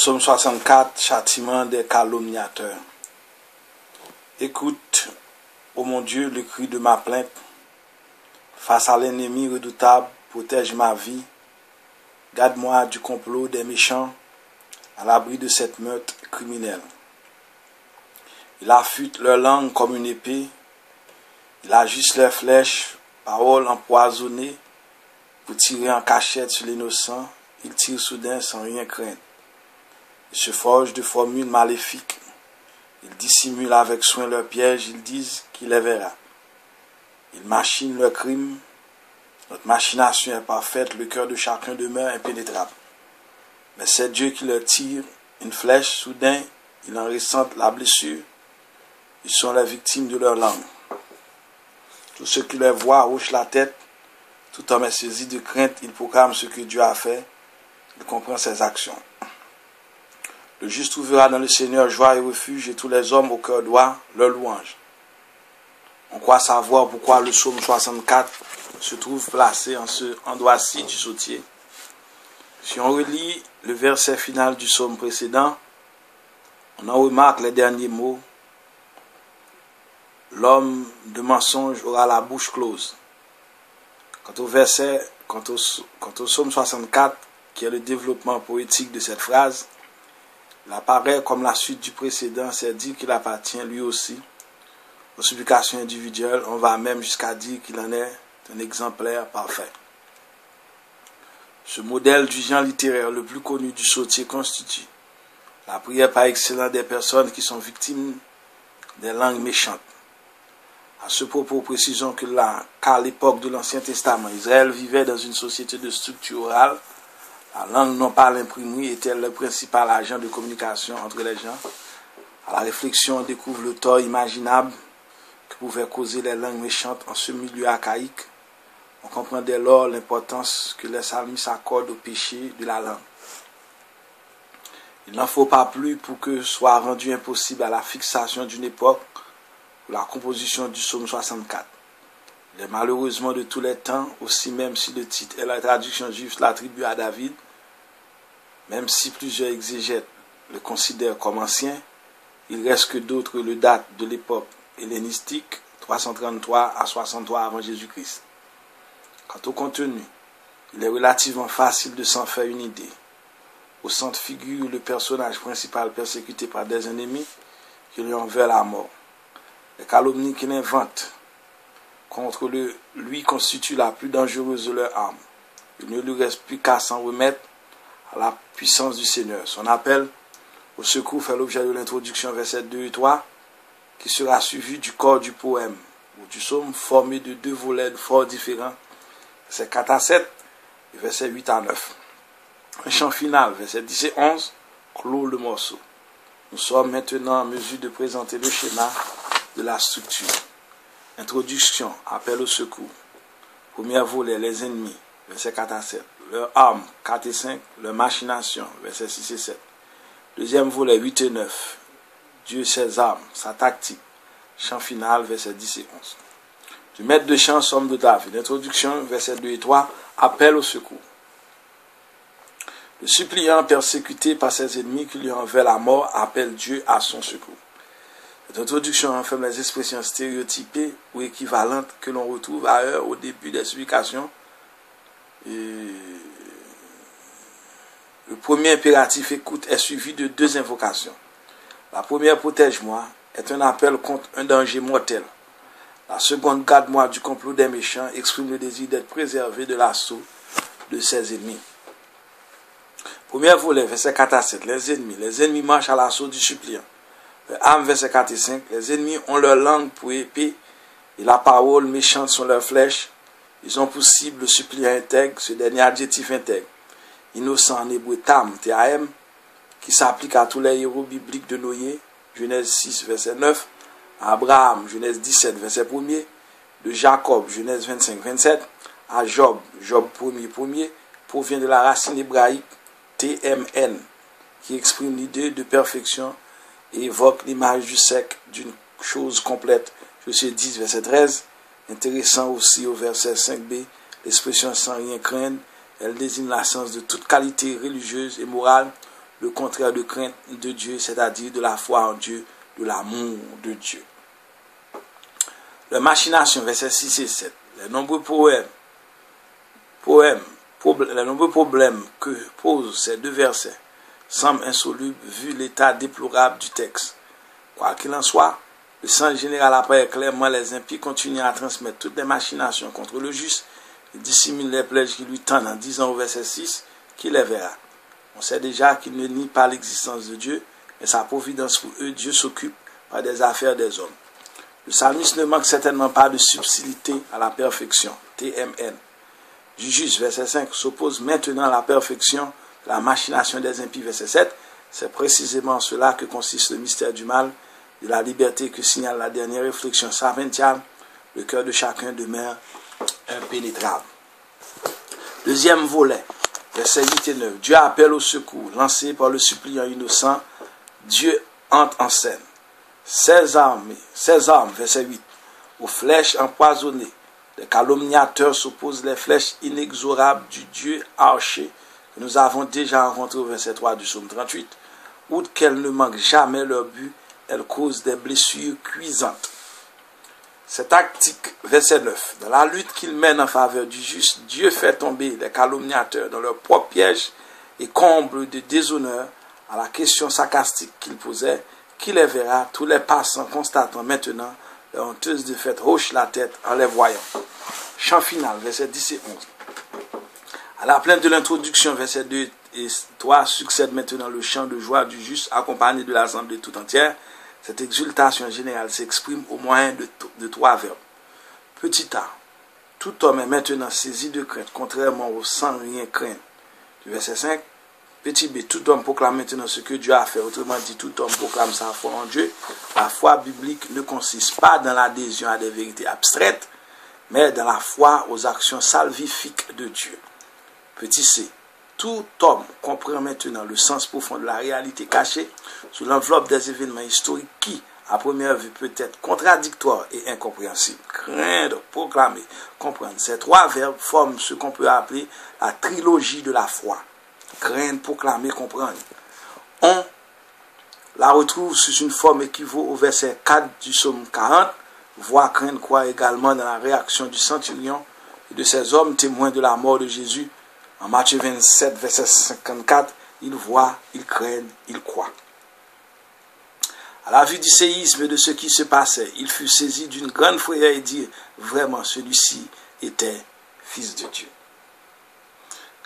Psaume 64, châtiment des calomniateurs. Écoute, ô mon Dieu, le cri de ma plainte. Face à l'ennemi redoutable, protège ma vie. Garde-moi du complot des méchants, à l'abri de cette meute criminelle. Il affûte leur langue comme une épée. Il ajuste leurs flèches, paroles empoisonnées, pour tirer en cachette sur l'innocent. Il tire soudain sans rien craindre. Ils se forgent de formules maléfiques. Ils dissimulent avec soin leurs pièges. Ils disent qu'il les verra. Ils machinent leurs crimes. Notre machination est parfaite. Le cœur de chacun demeure impénétrable. Mais c'est Dieu qui leur tire une flèche. Soudain, il en ressent la blessure. Ils sont les victimes de leur langue. Tous ceux qui les voient hochent la tête. Tout homme est saisi de crainte. Il proclame ce que Dieu a fait. Il comprend ses actions. Le juste trouvera dans le Seigneur joie et refuge, et tous les hommes au cœur droit leur louange. On croit savoir pourquoi le psaume 64 se trouve placé en ce endroit-ci du sautier. Si on relit le verset final du psaume précédent, on en remarque les derniers mots. L'homme de mensonge aura la bouche close. Quant au psaume 64, qui est le développement poétique de cette phrase, il apparaît comme la suite du précédent, c'est dire qu'il appartient lui aussi aux supplications individuelles. On va même jusqu'à dire qu'il en est un exemplaire parfait. Ce modèle du genre littéraire le plus connu du sautier constitue la prière par excellence des personnes qui sont victimes des langues méchantes. À ce propos, précisons qu'à l'époque de l'Ancien Testament, Israël vivait dans une société de structure orale. La langue non pas l'imprimerie était le principal agent de communication entre les gens. À la réflexion, on découvre le tort imaginable que pouvaient causer les langues méchantes en ce milieu archaïque. On comprend dès lors l'importance que les psalmistes accordent au péché de la langue. Il n'en faut pas plus pour que soit rendu impossible à la fixation d'une époque pour la composition du psaume 64. Il est malheureusement de tous les temps, aussi même si le titre et la traduction juive l'attribuent à David, même si plusieurs exégètes le considèrent comme ancien, il reste que d'autres le datent de l'époque hellénistique, 333 à 63 avant Jésus-Christ. Quant au contenu, il est relativement facile de s'en faire une idée. Au centre figure le personnage principal persécuté par des ennemis qui lui en veulent la mort. Les calomnies qu'il invente contre lui constitue la plus dangereuse de leurs armes. Il ne lui reste plus qu'à s'en remettre à la puissance du Seigneur. Son appel au secours fait l'objet de l'introduction versets 2 et 3, qui sera suivi du corps du poème ou du psaume formé de deux volets fort différents, versets 4 à 7 et versets 8 à 9. Un chant final, versets 10 et 11, clôt le morceau. Nous sommes maintenant en mesure de présenter le schéma de la structure. Introduction, appel au secours. Premier volet, les ennemis, versets 4 à 7. Leurs armes, 4 et 5. Leurs machinations, versets 6 et 7. Deuxième volet, 8 et 9. Dieu, ses armes, sa tactique. Chant final, versets 10 et 11. Du maître de chant, somme de David. Introduction, versets 2 et 3. Appel au secours. Le suppliant persécuté par ses ennemis qui lui en veulent la mort appelle Dieu à son secours. Cette introduction renferme les expressions stéréotypées ou équivalentes que l'on retrouve ailleurs au début des supplications. Le premier impératif écoute est suivi de deux invocations. La première, protège-moi, est un appel contre un danger mortel. La seconde, garde-moi du complot des méchants, exprime le désir d'être préservé de l'assaut de ses ennemis. Premier volet, verset 4 à 7. Les ennemis marchent à l'assaut du suppliant. Âme, verset 4 et 5. Les ennemis ont leur langue pour épée et la parole méchante sont leurs flèches. Ils ont pour cible le suppliant intègre, ce dernier adjectif intègre. Innocent en hébreu tam, T-A-M, qui s'applique à tous les héros bibliques de Noé, Genèse 6, verset 9, à Abraham, Genèse 17, verset 1er, de Jacob, Genèse 25, 27, à Job, Job 1er, provient de la racine hébraïque T-M-N, qui exprime l'idée de perfection et évoque l'image du sec d'une chose complète. Josué 10, verset 13. Intéressant aussi au verset 5b, l'expression sans rien craindre, elle désigne l'absence de toute qualité religieuse et morale le contraire de crainte de Dieu, c'est-à-dire de la foi en Dieu, de l'amour de Dieu. Les machinations, versets 6 et 7. Les nombreux problèmes que posent ces deux versets semblent insolubles vu l'état déplorable du texte. Quoi qu'il en soit, le sens général apparaît clairement: les impies continuent à transmettre toutes les machinations contre le juste et dissimulent les pièges qui lui tendent en disant au verset 6 qu'il les verra. On sait déjà qu'il ne nie pas l'existence de Dieu, mais sa providence pour eux, Dieu s'occupe par des affaires des hommes. Le psalmiste ne manque certainement pas de subtilité à la perfection, TMN. Du juste, verset 5, s'oppose maintenant à la perfection, la machination des impies, verset 7. C'est précisément cela que consiste le mystère du mal, de la liberté que signale la dernière réflexion saventiale. Le cœur de chacun demeure impénétrable. Deuxième volet, versets 8 et 9. Dieu appelle au secours, lancé par le suppliant innocent. Dieu entre en scène. 16 armes, verset 8. Aux flèches empoisonnées, les calomniateurs s'opposent les flèches inexorables du Dieu archer que nous avons déjà rencontré au verset 3 du psaume 38. Outre qu'elles ne manquent jamais leur but, elles causent des blessures cuisantes. Cette tactique, verset 9. Dans la lutte qu'il mène en faveur du juste, Dieu fait tomber les calomniateurs dans leur propre piège et comble de déshonneur à la question sarcastique qu'il posait: qui les verra? Tous les passants constatant maintenant leur honteuse défaite hochent la tête en les voyant. Chant final, verset 10 et 11. À la plainte de l'introduction, verset 2 et 3, succède maintenant le chant de joie du juste accompagné de l'assemblée tout entière. Cette exultation générale s'exprime au moyen de trois verbes. Petit a, tout homme est maintenant saisi de crainte, contrairement au sans rien craindre. Du verset 5. Petit b, tout homme proclame maintenant ce que Dieu a fait. Autrement dit, tout homme proclame sa foi en Dieu. La foi biblique ne consiste pas dans l'adhésion à des vérités abstraites, mais dans la foi aux actions salvifiques de Dieu. Petit c, tout homme comprend maintenant le sens profond de la réalité cachée sous l'enveloppe des événements historiques qui, à première vue, peut être contradictoires et incompréhensibles. Craindre, proclamer, comprendre. Ces trois verbes forment ce qu'on peut appeler la trilogie de la foi. Craindre, proclamer, comprendre. On la retrouve sous une forme équivaut au verset 4 du psaume 40. Voir, craindre, croire également dans la réaction du centurion et de ces hommes témoins de la mort de Jésus. En Matthieu 27, verset 54, ils voient, ils craignent, ils croient. À la vue du séisme et de ce qui se passait, il fut saisi d'une grande frayeur et dit: vraiment, celui-ci était fils de Dieu.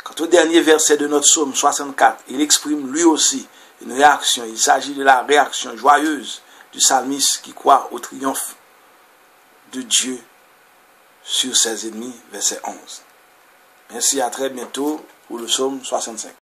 Quant au dernier verset de notre psaume 64, il exprime lui aussi une réaction. Il s'agit de la réaction joyeuse du psalmiste qui croit au triomphe de Dieu sur ses ennemis, verset 11. Merci, à très bientôt pour le psaume 65.